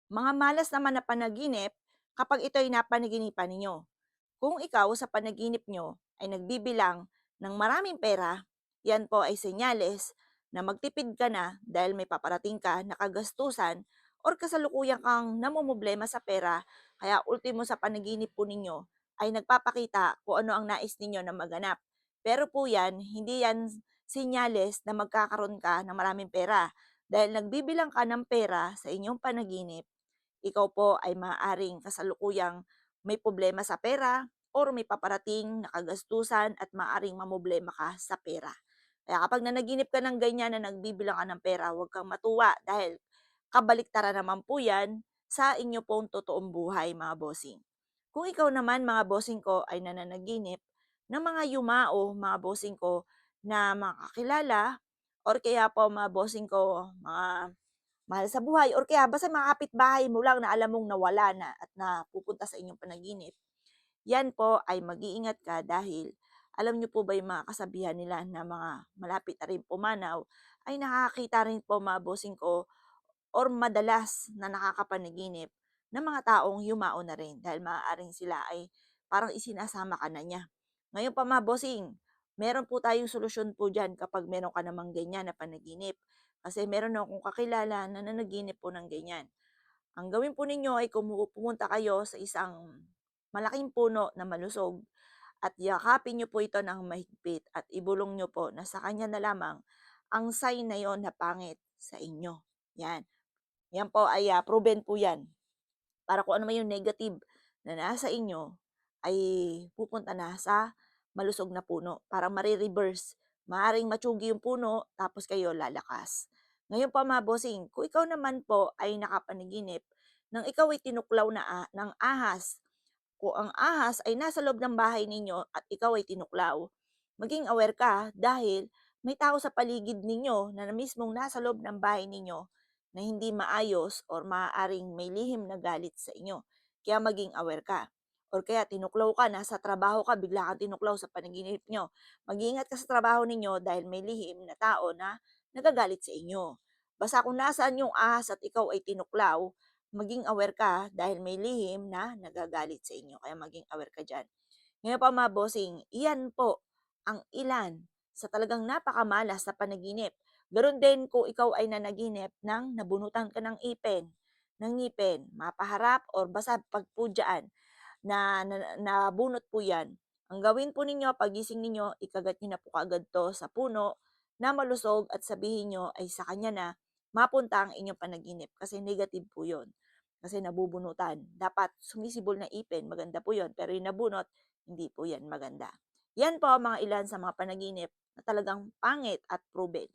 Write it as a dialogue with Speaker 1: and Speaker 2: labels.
Speaker 1: Mga malas naman na panaginip kapag ito'y napanaginipan ninyo. Kung ikaw sa panaginip nyo ay nagbibilang ng maraming pera, yan po ay senyales na magtipid ka na dahil may paparating ka na kagastusan or kasalukuyan kang namumblema sa pera, kaya ultimo sa panaginip po ninyo ay nagpapakita kung ano ang nais ninyo na maganap. Pero po yan, hindi yan senyales na magkakaroon ka ng maraming pera. Dahil nagbibilang ka ng pera sa inyong panaginip, ikaw po ay maaaring kasalukuyang may problema sa pera or may paparating na kagastusan at maaaring mamoblema ka sa pera. Kaya kapag nanaginip ka ng ganyan na nagbibilang ka ng pera, huwag kang matuwa dahil kabaliktaran naman po yan sa inyo pong totoong buhay, mga bossing. Kung ikaw naman, mga bossing ko, ay nananaginip ng mga yumao, mga bossing ko, na makakilala or kaya po mga bossing ko, mga mahal sa buhay or kaya basta mga kapitbahay mo lang na alam mong nawala na at napupunta sa inyong panaginip, yan po ay mag-iingat ka dahil alam niyo po ba yung mga kasabihan nila na mga malapit na rin pumanaw ay nakakita rin po, mga bossing ko, or madalas na nakakapanaginip ng mga taong yumao na rin dahil maaaring sila ay parang isinasama ka na niya. Ngayon pa, mga bossing, meron po tayong solusyon po dyan kapag meron ka namang ganyan na panaginip. Kasi meron akong kakilala na nanaginip po ng ganyan. Ang gawin po ninyo ay pumunta kayo sa isang malaking puno na malusog at yakapin niyo po ito ng mahigpit at ibulong niyo po na sa kanya na lamang ang sign na yon na pangit sa inyo. Yan. Yan po ay proven po yan. Para kung ano man yung negative na nasa inyo ay pupunta na sa malusog na puno para mare-reverse. Maaring matsugi yung puno tapos kayo lalakas. Ngayon pa, mga bossing, kung ikaw naman po ay nakapanaginip nang ikaw ay tinuklaw ng ahas, kung ang ahas ay nasa loob ng bahay ninyo at ikaw ay tinuklaw, maging aware ka dahil may tao sa paligid ninyo na mismong nasa loob ng bahay ninyo na hindi maayos or maaaring may lihim na galit sa inyo. Kaya maging aware ka. Or kaya tinuklaw ka, nasa trabaho ka, bigla kang tinuklaw sa panaginip nyo. Mag-iingat ka sa trabaho ninyo dahil may lihim na tao na nagagalit sa inyo. Basta kung nasaan yung ahas at ikaw ay tinuklaw, maging aware ka dahil may lihim na nagagalit sa inyo. Kaya maging aware ka dyan. Ngayon pa, mga bossing, iyan po ang ilan sa talagang napakamalas sa panaginip. Ganoon din kung ikaw ay nanaginip ng nabunutan ka ng ngipin, mapaharap or basta pagpudyaan na nabunot po yan. Ang gawin po ninyo, pagising ninyo, ikagat nyo na po kaagad to sa puno na malusog at sabihin nyo ay sa kanya na mapunta ang inyong panaginip kasi negative po yon. Kasi nabubunutan. Dapat sumisibol na ipin, maganda po yon. Pero yung nabunot, hindi po yan maganda. Yan po ang mga ilan sa mga panaginip na talagang pangit at proven.